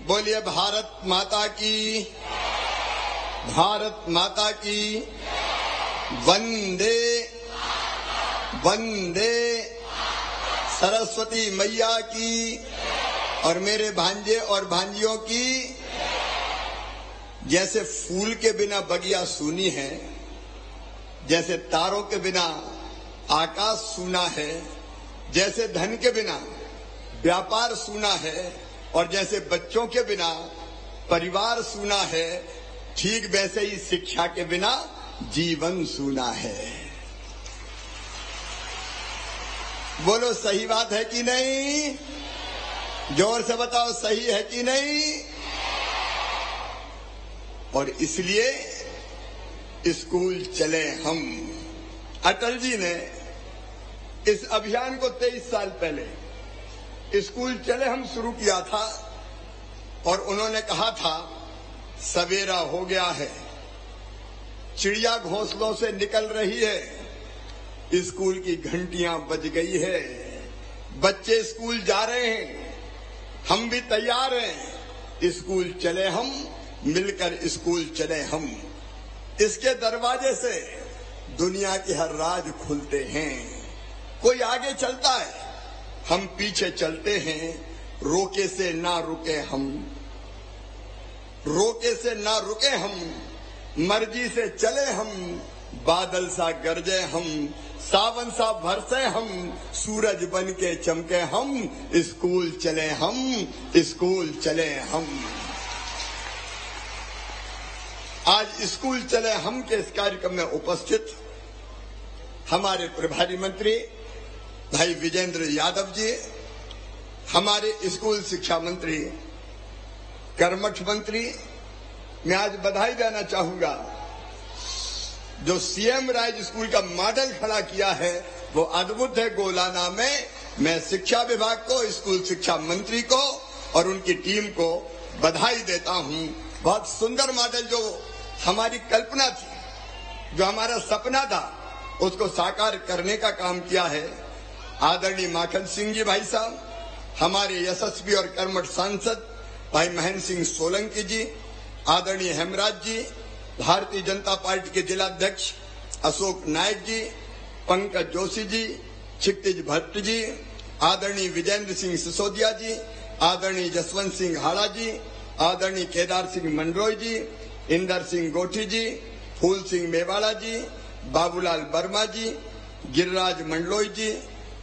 बोलिए भारत माता की, भारत माता की। वंदे वंदे सरस्वती मैया की और मेरे भांजे और भांजियों की। जैसे फूल के बिना बगिया सूनी है, जैसे तारों के बिना आकाश सूना है, जैसे धन के बिना व्यापार सूना है और जैसे बच्चों के बिना परिवार सूना है, ठीक वैसे ही शिक्षा के बिना जीवन सूना है। बोलो सही बात है कि नहीं? जोर से बताओ सही है कि नहीं? और इसलिए स्कूल चले हम। अटल जी ने इस अभियान को 23 साल पहले स्कूल चले हम शुरू किया था और उन्होंने कहा था सवेरा हो गया है, चिड़िया घोंसलों से निकल रही है, स्कूल की घंटियां बज गई है, बच्चे स्कूल जा रहे हैं, हम भी तैयार हैं, स्कूल चले हम, मिलकर स्कूल चले हम। इसके दरवाजे से दुनिया के हर राज खुलते हैं। कोई आगे चलता है, हम पीछे चलते हैं, रोके से ना रुके हम, रोके से ना रुके हम, मर्जी से चले हम, बादल सा गरजे हम, सावन सा बरसे हम, सूरज बन के चमके हम, स्कूल चले हम, स्कूल चले हम। आज स्कूल चले हम के इस कार्यक्रम में उपस्थित हमारे प्रभारी मंत्री भाई विजेंद्र यादव जी, हमारे स्कूल शिक्षा मंत्री, कर्मठ मंत्री, मैं आज बधाई देना चाहूंगा। जो सीएम राज स्कूल का मॉडल खड़ा किया है वो अद्भुत है गोलाना में। मैं शिक्षा विभाग को, स्कूल शिक्षा मंत्री को और उनकी टीम को बधाई देता हूं। बहुत सुंदर मॉडल, जो हमारी कल्पना थी, जो हमारा सपना था, उसको साकार करने का काम किया है आदरणीय माखन सिंह जी भाई साहब, हमारे यशस्वी और कर्मठ सांसद भाई महेंद्र सिंह सोलंकी जी, आदरणीय हेमराज जी, भारतीय जनता पार्टी के जिलाध्यक्ष अशोक नायक जी, पंकज जोशी जी, क्षितिज भट्ट जी, आदरणीय विजेंद्र सिंह सिसोदिया जी, आदरणीय जसवंत सिंह हाड़ा जी, आदरणीय केदार सिंह मंडरोई जी, इंदर सिंह गोठी जी, फूल सिंह मेवाड़ा जी, बाबूलाल वर्मा जी, गिरिराज मंडलोई जी,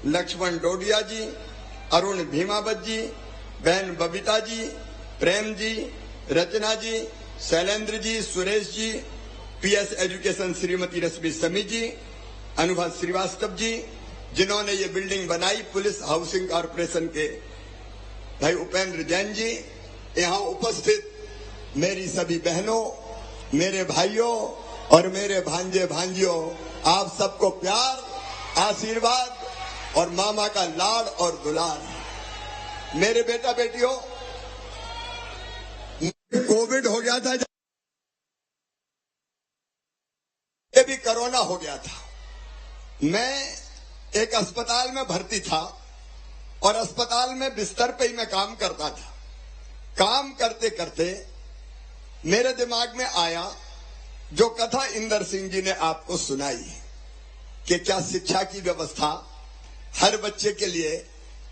लक्ष्मण डोडिया जी, अरुण भीमावत जी, बहन बबीता जी, प्रेम जी, रचना जी, शैलेंद्र जी, सुरेश जी, पीएस एजुकेशन श्रीमती रश्मि समी जी, अनुभव श्रीवास्तव जी, जिन्होंने ये बिल्डिंग बनाई, पुलिस हाउसिंग कॉर्पोरेशन के भाई उपेंद्र जैन जी, यहाँ उपस्थित मेरी सभी बहनों, मेरे भाइयों और मेरे भांजे भांजियों, आप सबको प्यार, आशीर्वाद और मामा का लाड और दुलार। मेरे बेटा बेटियों, कोविड हो गया था, ये भी कोरोना हो गया था। मैं एक अस्पताल में भर्ती था और अस्पताल में बिस्तर पे ही मैं काम करता था। काम करते करते मेरे दिमाग में आया जो कथा इंदर सिंह जी ने आपको सुनाई कि क्या शिक्षा की व्यवस्था हर बच्चे के लिए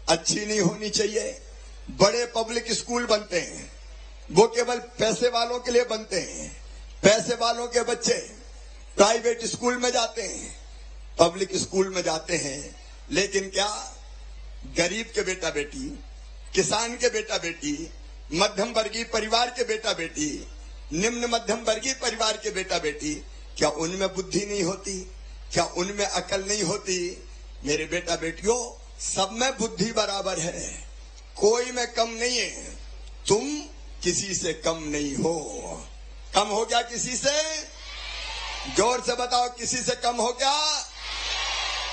अच्छी नहीं होनी चाहिए। बड़े पब्लिक स्कूल बनते हैं, वो केवल पैसे वालों के लिए बनते हैं। पैसे वालों के बच्चे प्राइवेट स्कूल में जाते हैं, पब्लिक स्कूल में जाते हैं, लेकिन क्या गरीब के बेटा बेटी, किसान के बेटा बेटी, मध्यम वर्गीय परिवार के बेटा बेटी, निम्न मध्यम वर्गीय परिवार के बेटा बेटी, क्या उनमें बुद्धि नहीं होती? क्या उनमें अकल नहीं होती? मेरे बेटा बेटियों, सब में बुद्धि बराबर है, कोई में कम नहीं है। तुम किसी से कम नहीं हो। कम हो गया किसी से? जोर से बताओ, किसी से कम हो गया?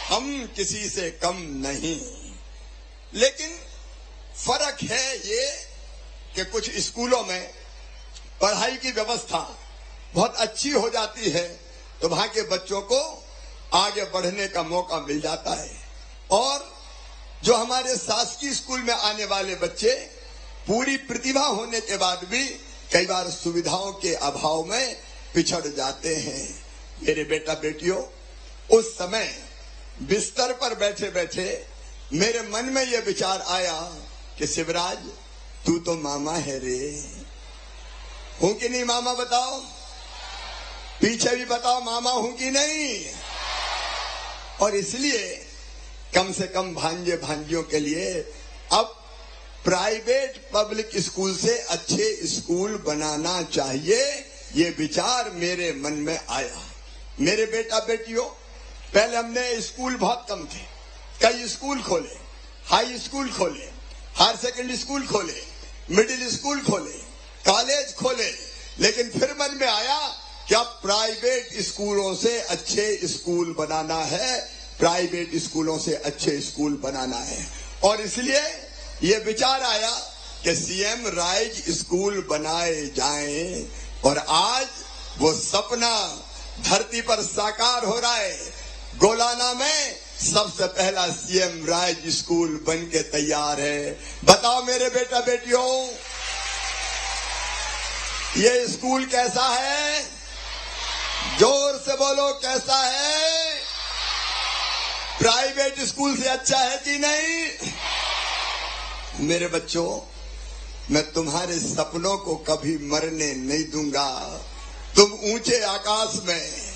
हम किसी से कम नहीं। लेकिन फर्क है ये कि कुछ स्कूलों में पढ़ाई की व्यवस्था बहुत अच्छी हो जाती है तो वहां के बच्चों को आगे बढ़ने का मौका मिल जाता है, और जो हमारे शासकीय स्कूल में आने वाले बच्चे पूरी प्रतिभा होने के बाद भी कई बार सुविधाओं के अभाव में पिछड़ जाते हैं। मेरे बेटा बेटियों, उस समय बिस्तर पर बैठे बैठे मेरे मन में यह विचार आया कि शिवराज, तू तो मामा है रे। हूं कि नहीं मामा? बताओ, पीछे भी बताओ, मामा हूं कि नहीं? और इसलिए कम से कम भांजे भांजियों के लिए अब प्राइवेट पब्लिक स्कूल से अच्छे स्कूल बनाना चाहिए, ये विचार मेरे मन में आया। मेरे बेटा बेटियों, पहले हमने स्कूल बहुत कम थे, कई स्कूल खोले, हाई स्कूल खोले, हायर सेकेंडरी स्कूल खोले, मिडिल स्कूल खोले, कॉलेज खोले, लेकिन फिर मन में आया कि अब प्राइवेट स्कूलों से अच्छे स्कूल बनाना है, प्राइवेट स्कूलों से अच्छे स्कूल बनाना है। और इसलिए ये विचार आया कि सीएम राइज स्कूल बनाए जाएं, और आज वो सपना धरती पर साकार हो रहा है। गोलाना में सबसे पहला सीएम राइज स्कूल बन के तैयार है। बताओ मेरे बेटा बेटियों, ये स्कूल कैसा है? जोर से बोलो, कैसा है? प्राइवेट स्कूल से अच्छा है कि नहीं? मेरे बच्चों, मैं तुम्हारे सपनों को कभी मरने नहीं दूंगा। तुम ऊंचे आकाश में,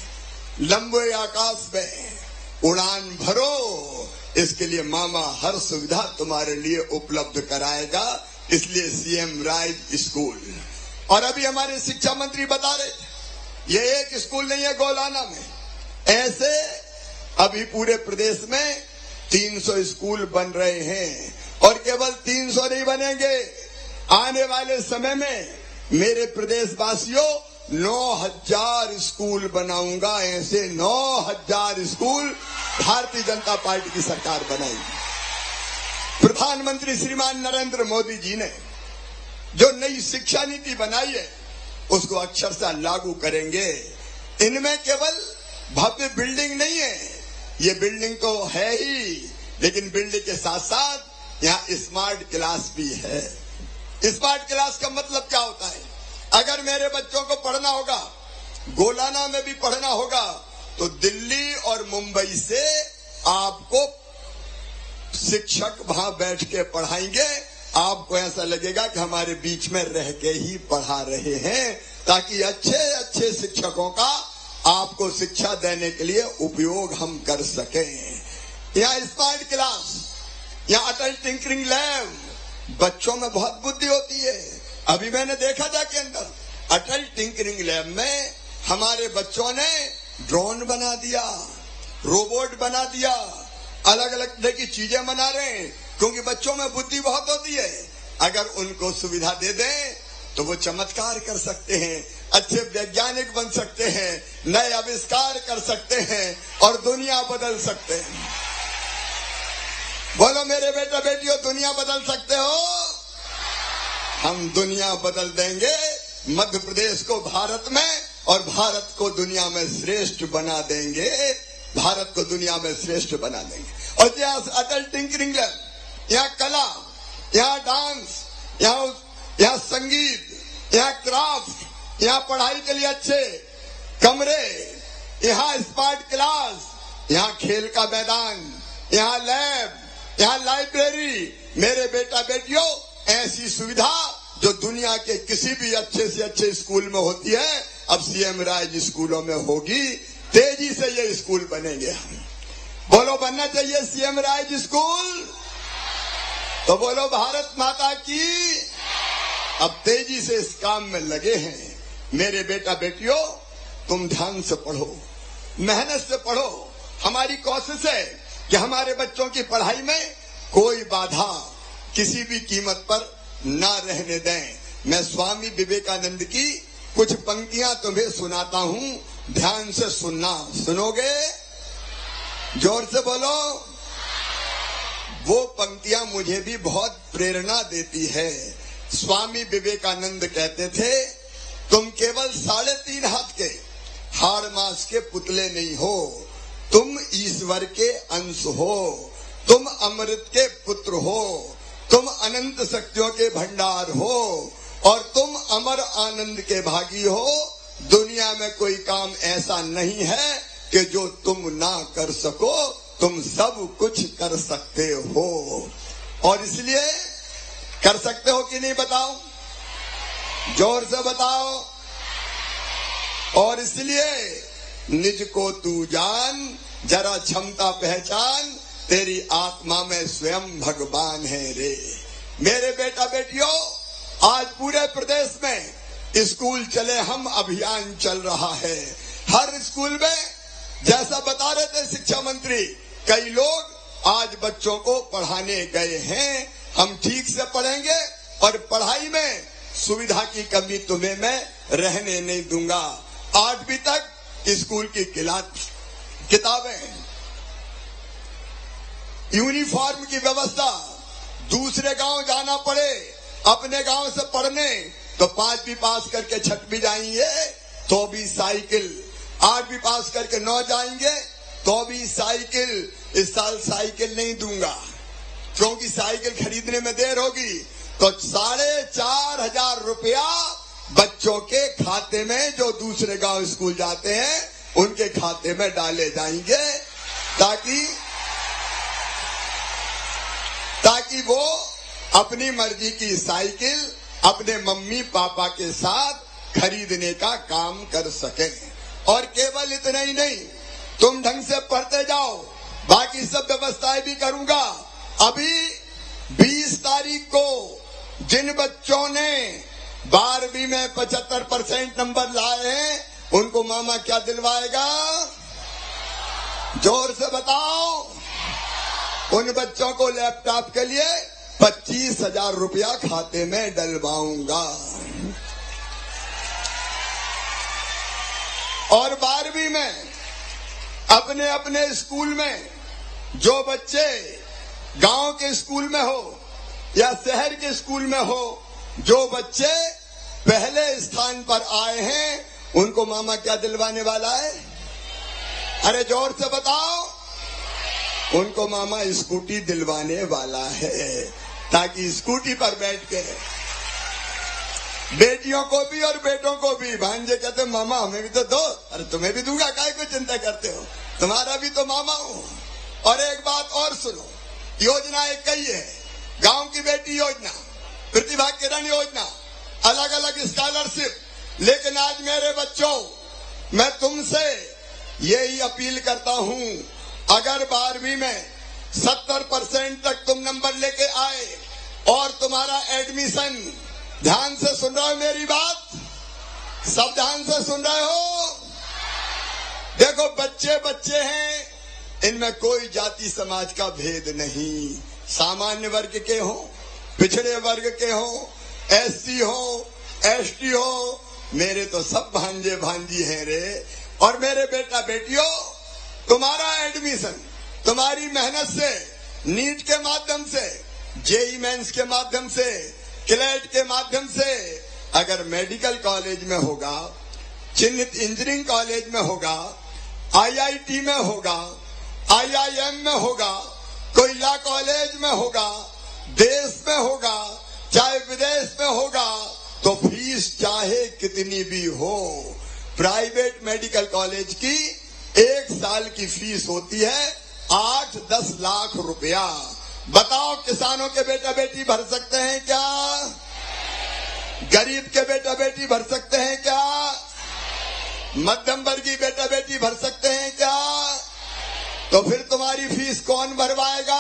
लंबे आकाश में उड़ान भरो, इसके लिए मामा हर सुविधा तुम्हारे लिए उपलब्ध कराएगा। इसलिए सीएम राइज स्कूल। और अभी हमारे शिक्षा मंत्री बता रहे थे, ये एक स्कूल नहीं है गोलाना में, ऐसे अभी पूरे प्रदेश में 300 स्कूल बन रहे हैं। और केवल 300 नहीं बनेंगे, आने वाले समय में मेरे प्रदेशवासियों 9,000 स्कूल बनाऊंगा। ऐसे 9,000 स्कूल भारतीय जनता पार्टी की सरकार बनाएगी। प्रधानमंत्री श्रीमान नरेंद्र मोदी जी ने जो नई शिक्षा नीति बनाई है, उसको अक्षरशः लागू करेंगे। इनमें केवल भव्य बिल्डिंग नहीं है, ये बिल्डिंग तो है ही, लेकिन बिल्डिंग के साथ साथ यहाँ स्मार्ट क्लास भी है। स्मार्ट क्लास का मतलब क्या होता है? अगर मेरे बच्चों को पढ़ना होगा, गोलाना में भी पढ़ना होगा, तो दिल्ली और मुंबई से आपको शिक्षक वहां बैठ के पढ़ाएंगे। आपको ऐसा लगेगा कि हमारे बीच में रह के ही पढ़ा रहे हैं, ताकि अच्छे अच्छे शिक्षकों का आपको शिक्षा देने के लिए उपयोग हम कर सकें। यहाँ स्मार्ट क्लास, यहाँ अटल टिंकरिंग लैब, बच्चों में बहुत बुद्धि होती है। अभी मैंने देखा जाके अंदर अटल टिंकरिंग लैब में हमारे बच्चों ने ड्रोन बना दिया, रोबोट बना दिया, अलग अलग तरह की चीजें बना रहे हैं, क्योंकि बच्चों में बुद्धि बहुत होती है। अगर उनको सुविधा दे दें तो वो चमत्कार कर सकते हैं, अच्छे वैज्ञानिक बन सकते हैं, नए आविष्कार कर सकते हैं और दुनिया बदल सकते हैं। बोलो मेरे बेटा बेटियों, दुनिया बदल सकते हो? हम दुनिया बदल देंगे, मध्य प्रदेश को भारत में और भारत को दुनिया में श्रेष्ठ बना देंगे, भारत को दुनिया में श्रेष्ठ बना देंगे। और यहाँ अटल टिंकरिंग लैब, यहाँ कला, यहाँ डांस, यहाँ संगीत, यहाँ क्राफ्ट, यहाँ पढ़ाई के लिए अच्छे कमरे, यहाँ स्मार्ट क्लास, यहाँ खेल का मैदान, यहाँ लैब, यहाँ लाइब्रेरी। मेरे बेटा बेटियों, ऐसी सुविधा जो दुनिया के किसी भी अच्छे से अच्छे स्कूल में होती है, अब सीएम राइज स्कूलों में होगी। तेजी से ये स्कूल बनेंगे। बोलो बनना चाहिए सीएम राइज स्कूल, तो बोलो भारत माता की। अब तेजी से इस काम में लगे हैं। मेरे बेटा बेटियों, तुम ध्यान से पढ़ो, मेहनत से पढ़ो। हमारी कोशिश है कि हमारे बच्चों की पढ़ाई में कोई बाधा किसी भी कीमत पर ना रहने दें। मैं स्वामी विवेकानंद की कुछ पंक्तियां तुम्हें सुनाता हूं, ध्यान से सुनना। सुनोगे? जोर से बोलो। वो पंक्तियां मुझे भी बहुत प्रेरणा देती है। स्वामी विवेकानंद कहते थे, तुम केवल 3.5 हाथ के हाड़ मास के पुतले नहीं हो, तुम ईश्वर के अंश हो, तुम अमृत के पुत्र हो, तुम अनंत शक्तियों के भंडार हो और तुम अमर आनंद के भागी हो। दुनिया में कोई काम ऐसा नहीं है कि जो तुम ना कर सको, तुम सब कुछ कर सकते हो। और इसलिए कर सकते हो कि नहीं बताओ, जोर से बताओ। और इसलिए निज को तू जान, जरा क्षमता पहचान, तेरी आत्मा में स्वयं भगवान है रे। मेरे बेटा बेटियों, आज पूरे प्रदेश में स्कूल चले हम अभियान चल रहा है। हर स्कूल में, जैसा बता रहे थे शिक्षा मंत्री, कई लोग आज बच्चों को पढ़ाने गए हैं। हम ठीक से पढ़ेंगे और पढ़ाई में सुविधा की कमी तुम्हें मैं रहने नहीं दूंगा। 8वीं तक स्कूल की किताबें, यूनिफॉर्म की व्यवस्था, दूसरे गांव जाना पड़े अपने गांव से पढ़ने तो 5वीं पास करके 6वीं जाएंगे तो भी साइकिल, 8वीं पास करके 9 जाएंगे तो भी साइकिल। इस साल साइकिल नहीं दूंगा क्योंकि साइकिल खरीदने में देर होगी। तो 4,500 रुपया बच्चों के खाते में, जो दूसरे गांव स्कूल जाते हैं उनके खाते में डाले जाएंगे ताकि वो अपनी मर्जी की साइकिल अपने मम्मी पापा के साथ खरीदने का काम कर सके। और केवल इतना ही नहीं, तुम ढंग से पढ़ते जाओ, बाकी सब व्यवस्थाएं भी करूंगा। अभी 20 तारीख को जिन बच्चों ने 12वीं में 75% नंबर लाए हैं, उनको मामा क्या दिलवाएगा? जोर से बताओ। उन बच्चों को लैपटॉप के लिए 25,000 रुपया खाते में डलवाऊंगा। और 12वीं में अपने अपने स्कूल में जो बच्चे गांव के स्कूल में हो या शहर के स्कूल में हो, जो बच्चे पहले स्थान पर आए हैं, उनको मामा क्या दिलवाने वाला है? अरे जोर से बताओ। उनको मामा स्कूटी दिलवाने वाला है ताकि स्कूटी पर बैठ के बेटियों को भी और बेटों को भी, भांजे कहते मामा हमें भी तो दो। अरे तुम्हें भी दूंगा, काहे को चिंता करते हो, तुम्हारा भी तो मामा हूं। और एक बात और सुनो, योजना एक ही है, गांव की बेटी योजना, प्रतिभा किरण योजना, अलग अलग स्कॉलरशिप। लेकिन आज मेरे बच्चों, मैं तुमसे यही अपील करता हूं, अगर 12वीं में 70% तक तुम नंबर लेके आए और तुम्हारा एडमिशन, ध्यान से सुन रहे हो मेरी बात, सब ध्यान से सुन रहे हो? देखो बच्चे बच्चे हैं, इनमें कोई जाति समाज का भेद नहीं। सामान्य वर्ग के हो, पिछड़े वर्ग के हो, एससी हो, एसटी हो, मेरे तो सब भांजे भांजी हैं रे। और मेरे बेटा बेटियों, तुम्हारा एडमिशन तुम्हारी मेहनत से, नीट के माध्यम से, जेई मेंस के माध्यम से, क्लेट के माध्यम से, अगर मेडिकल कॉलेज में होगा, चिन्हित इंजीनियरिंग कॉलेज में होगा, आईआईटी में होगा, आईआईएम में होगा, कोई लॉ कॉलेज में होगा, देश में होगा चाहे विदेश में होगा, तो फीस चाहे कितनी भी हो, प्राइवेट मेडिकल कॉलेज की 1 साल की फीस होती है 8-10 लाख रुपया। बताओ किसानों के बेटा बेटी भर सकते हैं क्या? गरीब के बेटा बेटी भर सकते हैं क्या? मध्यम वर्गीय बेटा बेटी भर सकते हैं क्या? तो फिर तुम्हारी फीस कौन भरवाएगा?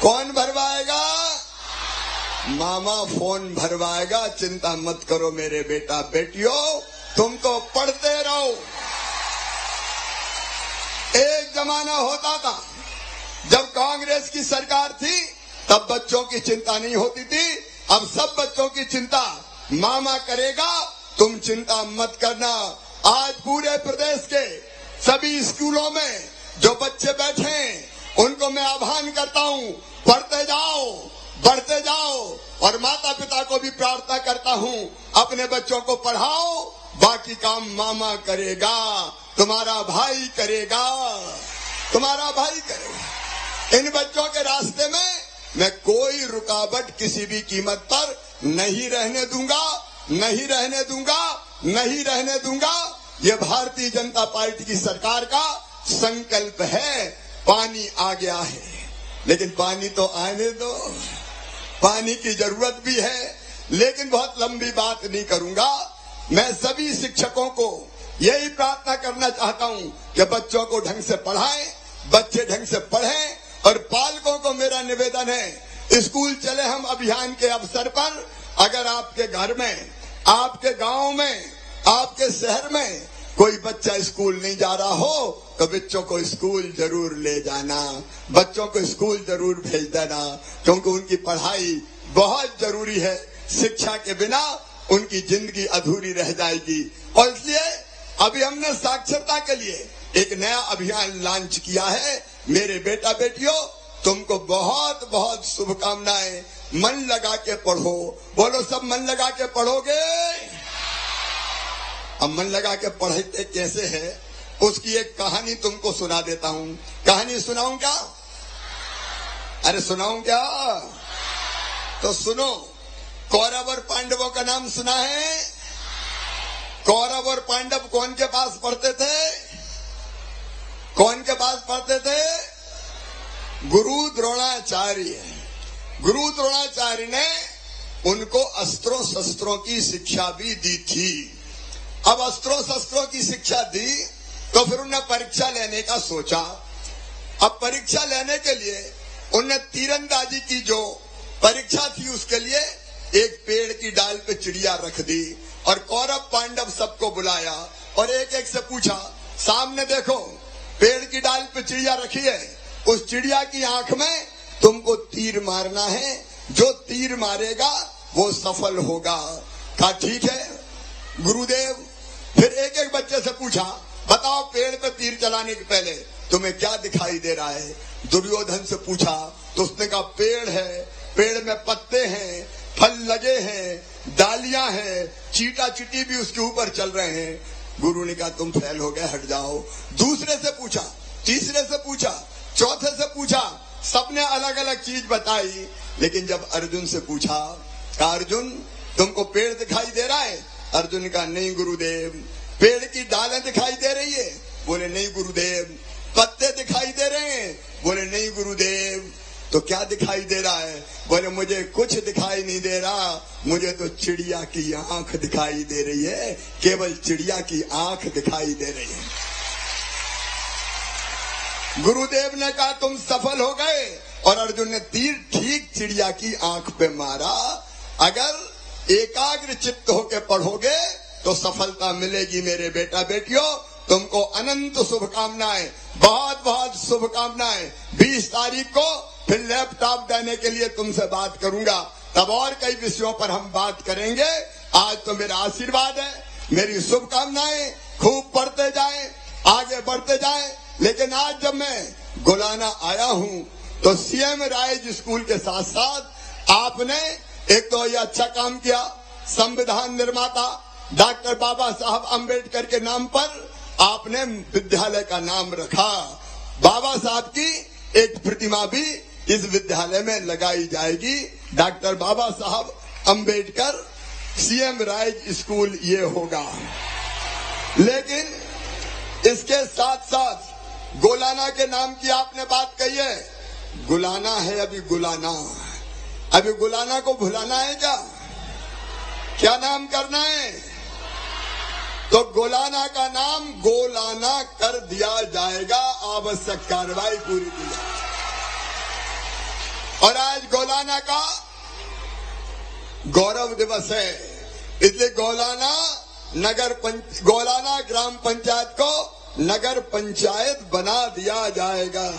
कौन भरवाएगा? मामा फोन भरवाएगा। चिंता मत करो मेरे बेटा बेटियों, तुम तो पढ़ते रहो। एक जमाना होता था जब कांग्रेस की सरकार थी, तब बच्चों की चिंता नहीं होती थी। अब सब बच्चों की चिंता मामा करेगा, तुम चिंता मत करना। आज पूरे प्रदेश के सभी स्कूलों में जो बच्चे बैठे हैं, उनको मैं आह्वान करता हूं, पढ़ते जाओ, बढ़ते जाओ। और माता पिता को भी प्रार्थना करता हूं, अपने बच्चों को पढ़ाओ, बाकी काम मामा करेगा, तुम्हारा भाई करेगा, तुम्हारा भाई करेगा। इन बच्चों के रास्ते में मैं कोई रुकावट किसी भी कीमत पर नहीं रहने दूंगा, नहीं रहने दूंगा, नहीं रहने दूंगा। ये भारतीय जनता पार्टी की सरकार का संकल्प है। पानी आ गया है, लेकिन पानी तो आने दो, पानी की जरूरत भी है। लेकिन बहुत लंबी बात नहीं करूंगा। मैं सभी शिक्षकों को यही प्रार्थना करना चाहता हूं कि बच्चों को ढंग से पढ़ाएं, बच्चे ढंग से पढ़ें। और पालकों को मेरा निवेदन है, स्कूल चले हम अभियान के अवसर पर अगर आपके घर में, आपके गांव में, आपके शहर में कोई बच्चा स्कूल नहीं जा रहा हो तो बच्चों को स्कूल जरूर ले जाना, बच्चों को स्कूल जरूर भेज देना, क्योंकि उनकी पढ़ाई बहुत जरूरी है। शिक्षा के बिना उनकी जिंदगी अधूरी रह जाएगी। और इसलिए अभी हमने साक्षरता के लिए एक नया अभियान लॉन्च किया है। मेरे बेटा बेटियों, तुमको बहुत बहुत शुभकामनाएं। मन लगा के पढ़ो। बोलो, सब मन लगा के पढ़ोगे? अब मन लगा के पढ़ते कैसे है, उसकी एक कहानी तुमको सुना देता हूं। कहानी सुनाऊं क्या? अरे सुनाऊं क्या? तो सुनो। कौरव और पांडवों का नाम सुना है? कौरव और पांडव कौन के पास पढ़ते थे? कौन के पास पढ़ते थे? गुरु द्रोणाचार्य। गुरु द्रोणाचार्य ने उनको अस्त्रों शस्त्रों की शिक्षा भी दी थी। अब अस्त्रों शस्त्रों की शिक्षा दी तो फिर उन्हें परीक्षा लेने का सोचा। अब परीक्षा लेने के लिए उन्हें तीरंदाजी की जो परीक्षा थी उसके लिए एक पेड़ की डाल पे चिड़िया रख दी और कौरव पांडव सबको बुलाया और एक एक से पूछा, सामने देखो पेड़ की डाल पे चिड़िया रखी है, उस चिड़िया की आंख में तुमको तीर मारना है, जो तीर मारेगा वो सफल होगा। कहा ठीक है गुरुदेव। फिर एक एक बच्चे से पूछा, बताओ पेड़ पे तीर चलाने के पहले तुम्हें क्या दिखाई दे रहा है? दुर्योधन से पूछा तो उसने कहा पेड़ है, पेड़ में पत्ते हैं, फल लगे हैं, डालियां हैं, चीटा चिटी भी उसके ऊपर चल रहे हैं। गुरु ने कहा तुम फेल हो गए, हट जाओ। दूसरे से पूछा, तीसरे से पूछा, चौथे से पूछा, सबने अलग अलग चीज बताई। लेकिन जब अर्जुन से पूछा, कहा अर्जुन तुमको पेड़ दिखाई दे रहा है? अर्जुन का नहीं गुरुदेव। पेड़ की डालें दिखाई दे रही है? बोले नहीं गुरुदेव। पत्ते दिखाई दे रहे हैं? बोले नहीं गुरुदेव। तो क्या दिखाई दे रहा है? बोले मुझे कुछ दिखाई नहीं दे रहा, मुझे तो चिड़िया की आंख दिखाई दे रही है, केवल चिड़िया की आंख दिखाई दे रही है। गुरुदेव ने कहा तुम सफल हो गए और अर्जुन ने तीर ठीक चिड़िया की आंख पे मारा। अगर एकाग्र चित्त होके पढ़ोगे तो सफलता मिलेगी। मेरे बेटा बेटियों, तुमको अनंत शुभकामनाएं, बहुत बहुत शुभकामनाएं। 20 तारीख को फिर लैपटॉप देने के लिए तुमसे बात करूंगा, तब और कई विषयों पर हम बात करेंगे। आज तो मेरा आशीर्वाद है, मेरी शुभकामनाएं, खूब पढ़ते जाएं, आगे बढ़ते जाएं। लेकिन आज जब मैं गुलाना आया हूं तो सीएम राइज स्कूल के साथ साथ आपने एक तो ये अच्छा काम किया, संविधान निर्माता डॉक्टर बाबा साहब अम्बेडकर के नाम पर आपने विद्यालय का नाम रखा। बाबा साहब की एक प्रतिमा भी इस विद्यालय में लगाई जाएगी। डॉक्टर बाबा Saheb Ambedkar CM rise school ये होगा। लेकिन इसके साथ साथ गोलाना के नाम की आपने बात कही है। गुलाना है अभी गुलाना, अभी गुलाना को भुलाना है क्या? क्या नाम करना है? तो गोलाना का नाम गोलाना कर दिया जाएगा, आवश्यक कार्रवाई पूरी की जाएगी। और आज गोलाना का गौरव दिवस है, इसलिए गोलाना ग्राम पंचायत को नगर पंचायत बना दिया जाएगा।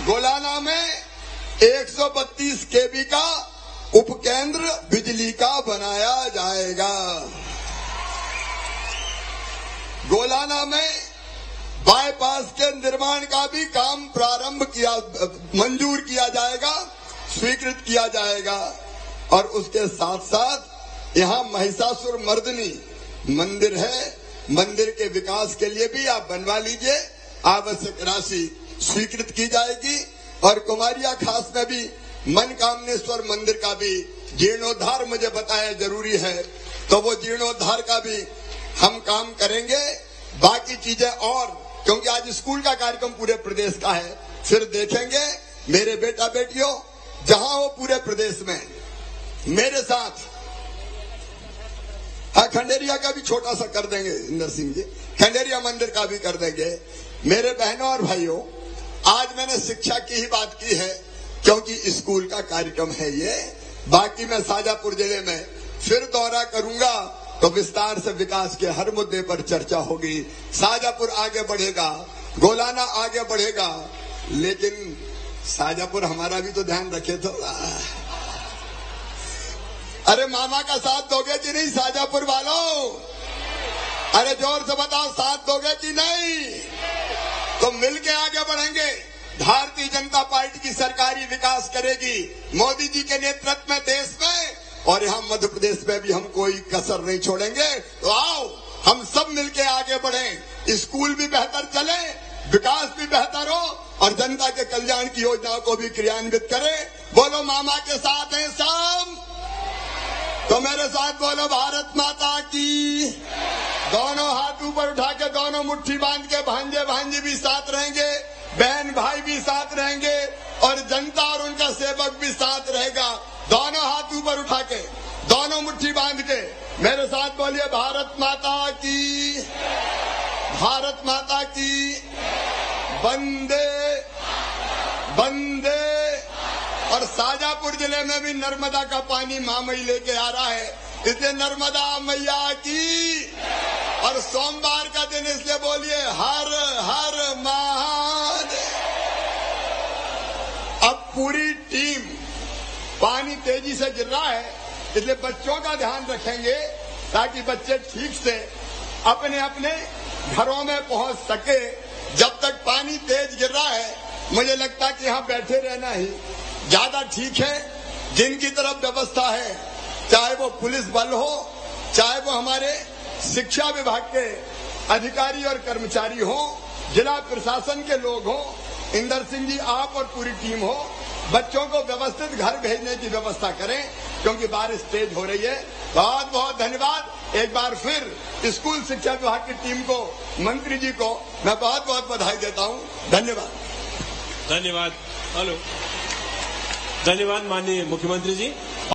गोलाना में 132 केवी का उपकेंद्र बिजली का बनाया जाएगा। गोलाना में बाईपास के निर्माण का भी काम मंजूर किया जाएगा, स्वीकृत किया जाएगा। और उसके साथ साथ यहाँ महिषासुर मर्दिनी मंदिर है, मंदिर के विकास के लिए भी आप बनवा लीजिए, आवश्यक राशि स्वीकृत की जाएगी। और कुमारिया खास में भी मनकामनेश्वर मंदिर का भी जीर्णोद्धार मुझे बताया जरूरी है, तो वो जीर्णोद्धार का भी हम काम करेंगे। बाकी चीजें और, क्योंकि आज स्कूल का कार्यक्रम पूरे प्रदेश का है, फिर देखेंगे मेरे बेटा बेटियों जहां हो पूरे प्रदेश में मेरे साथ। हाँ, खंडेरिया का भी छोटा सा कर देंगे इंदर सिंह जी, खंडेरिया मंदिर का भी कर देंगे। मेरे बहनों और भाइयों, आज मैंने शिक्षा की ही बात की है क्योंकि स्कूल का कार्यक्रम है ये। बाकी मैं शाजापुर जिले में फिर दौरा करूंगा तो विस्तार से विकास के हर मुद्दे पर चर्चा होगी। शाजापुर आगे बढ़ेगा, गोलाना आगे बढ़ेगा, लेकिन शाजापुर हमारा भी तो ध्यान रखे तो। अरे मामा का साथ दोगे कि नहीं शाजापुर वालों? अरे जोर से बताओ, साथ दोगे कि नहीं? तो मिलके आगे बढ़ेंगे। भारतीय जनता पार्टी की सरकारी विकास करेगी मोदी जी के नेतृत्व में देश में, और यहाँ मध्य प्रदेश में भी हम कोई कसर नहीं छोड़ेंगे। तो आओ हम सब मिलके आगे बढ़ें, स्कूल भी बेहतर चले, विकास भी बेहतर हो और जनता के कल्याण की योजनाओं को भी क्रियान्वित करें। बोलो मामा के साथ हैं सब, तो मेरे साथ बोलो भारत माता की। दोनों हाथ ऊपर उठा के, दोनों मुट्ठी बांध के, भांजे भांजी भी साथ रहेंगे, बहन भाई भी साथ रहेंगे और जनता और उनका सेवक भी साथ रहेगा। दोनों हाथ ऊपर उठा के, दोनों मुट्ठी बांध के मेरे साथ बोलिए भारत माता की, भारत माता की, वंदे वंदे। और शाजापुर जिले में भी नर्मदा का पानी मामई लेके आ रहा है, इसलिए नर्मदा मैया की। और सोमवार का दिन इसलिए बोलिए हर हर महादेव। अब पूरी टीम, पानी तेजी से गिर रहा है इसलिए बच्चों का ध्यान रखेंगे ताकि बच्चे ठीक से अपने अपने घरों में पहुंच सके। जब तक पानी तेज गिर रहा है मुझे लगता है कि यहाँ बैठे रहना ही ज्यादा ठीक है। जिनकी तरफ व्यवस्था है, चाहे वो पुलिस बल हो, चाहे वो हमारे शिक्षा विभाग के अधिकारी और कर्मचारी हो, जिला प्रशासन के लोग हो, इंदर सिंह जी आप और पूरी टीम हो, बच्चों को व्यवस्थित घर भेजने की व्यवस्था करें क्योंकि बारिश तेज हो रही है। बहुत बहुत धन्यवाद। एक बार फिर स्कूल शिक्षा विभाग की टीम को, मंत्री जी को मैं बहुत बहुत बधाई देता हूं। धन्यवाद। धन्यवाद। हेलो, धन्यवाद माननीय मुख्यमंत्री जी।